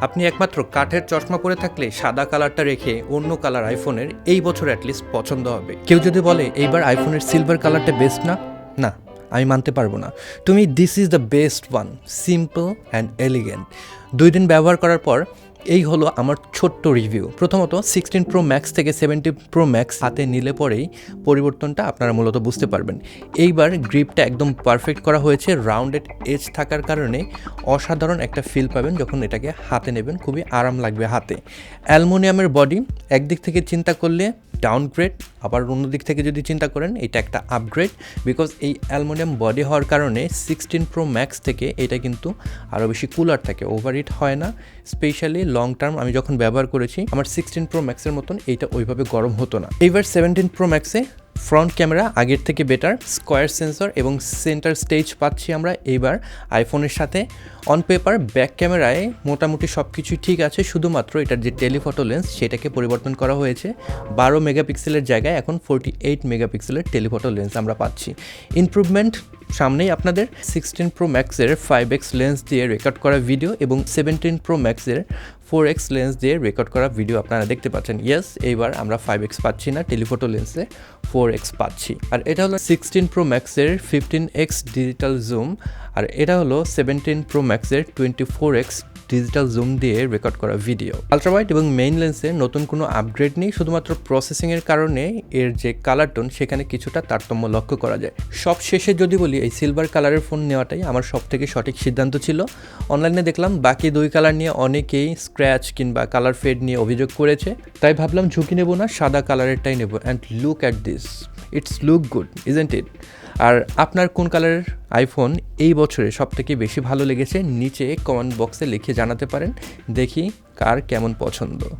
আপনি একমাত্র কাঠের চশমা পরে থাকলে সাদা কালারটা রেখে অন্য কালার আইফোনের এই বছর অ্যাটলিস্ট পছন্দ হবে। কেউ যদি বলে এইবার আইফোনের সিলভার কালারটা বেস্ট না, না আমি মানতে পারবো না। তুমি this is the best one, simple and elegant. 2 দিন ব্যবহার করার পর এই হলো আমার ছোট্ট রিভিউ। প্রথমত 16 Pro Max থেকে 17 Pro Max হাতে নিলে পরেই পরিবর্তনটা আপনারা মূলত বুঝতে পারবেন। এইবার গ্রিপটা একদম পারফেক্ট করা হয়েছে, রাউন্ডেড এজ থাকার কারণে অসাধারণ একটা ফিল পাবেন যখন এটাকে হাতে নেবেন, খুবই আরাম লাগবে হাতে। অ্যালুমিনিয়ামের বডি একদিক থেকে চিন্তা করলে ডাউনগ্রেড, আবার অন্য দিক থেকে যদি চিন্তা করেন এটা একটা আপগ্রেড, বিকজ এই অ্যালুমিনিয়াম বডি হওয়ার কারণে 16 Pro Max থেকে এটা কিন্তু আরও বেশি কুলার থাকে, ওভারহিট হয় না। স্পেশালি লং টার্ম আমি যখন ব্যবহার করেছি আমার 16 Pro Max-এর মতন এইটা ওইভাবে গরম হতো না। এইবার 17 Pro Max-এ ফ্রন্ট ক্যামেরা আগের থেকে বেটার, স্কোয়ার সেন্সর এবং সেন্টার স্টেজ পাচ্ছি আমরা এইবার আইফোনের সাথে। অন পেপার ব্যাক ক্যামেরায় মোটামুটি সব কিছুই ঠিক আছে, শুধুমাত্র এটার যে টেলিফটো লেন্স সেটাকে পরিবর্তন করা হয়েছে। 12 মেগাপিক্সেলের জায়গায় এখন 48 মেগাপিক্সেলের টেলিফটো লেন্স আমরা পাচ্ছি। ইমপ্রুভমেন্ট সামনেই আপনাদের। 16 Pro Max-এর 5x লেন্স দিয়ে রেকর্ড করা ভিডিও এবং 17 Pro Max-এর 4x লেন্স দিয়ে রেকর্ড করা ভিডিও আপনারা দেখতে পাচ্ছেন। ইয়েস, এইবার আমরা 5x পাচ্ছি না, টেলিফটো লেন্সে 4x পাচ্ছি। আর এটা হলো 16 Pro Max-এর 15x ডিজিটাল জুম, আর এটা হলো 17 Pro Max-এর 24x ডিজিটাল জুম দিয়ে রেকর্ড করা ভিডিও। আলট্রাওয়াইড এবং মেইন লেন্সের নতুন কোনো আপগ্রেড নেই, শুধুমাত্র প্রসেসিংয়ের কারণে এর যে কালার টোন সেখানে কিছুটা তারতম্য লক্ষ্য করা যায়। সব শেষে যদি বলি এই সিলভার কালারের ফোন নেওয়াটাই আমার সব থেকে সঠিক সিদ্ধান্ত ছিল। অনলাইনে দেখলাম বাকি 2 কালার নিয়ে অনেকেই স্ক্র্যাচ কিংবা কালার ফেড নিয়ে অভিযোগ করেছে, তাই ভাবলাম ঝুঁকি নেব না, সাদা কালারেরটাই নেব। And look at this, it's look good isn't it? আর আপনার কোন কালারের আইফোন এই বছরে সব থেকে বেশি ভালো লেগেছে নিচে কমেন্ট বক্সে লিখে জানাতে পারেন, দেখি কার কেমন পছন্দ।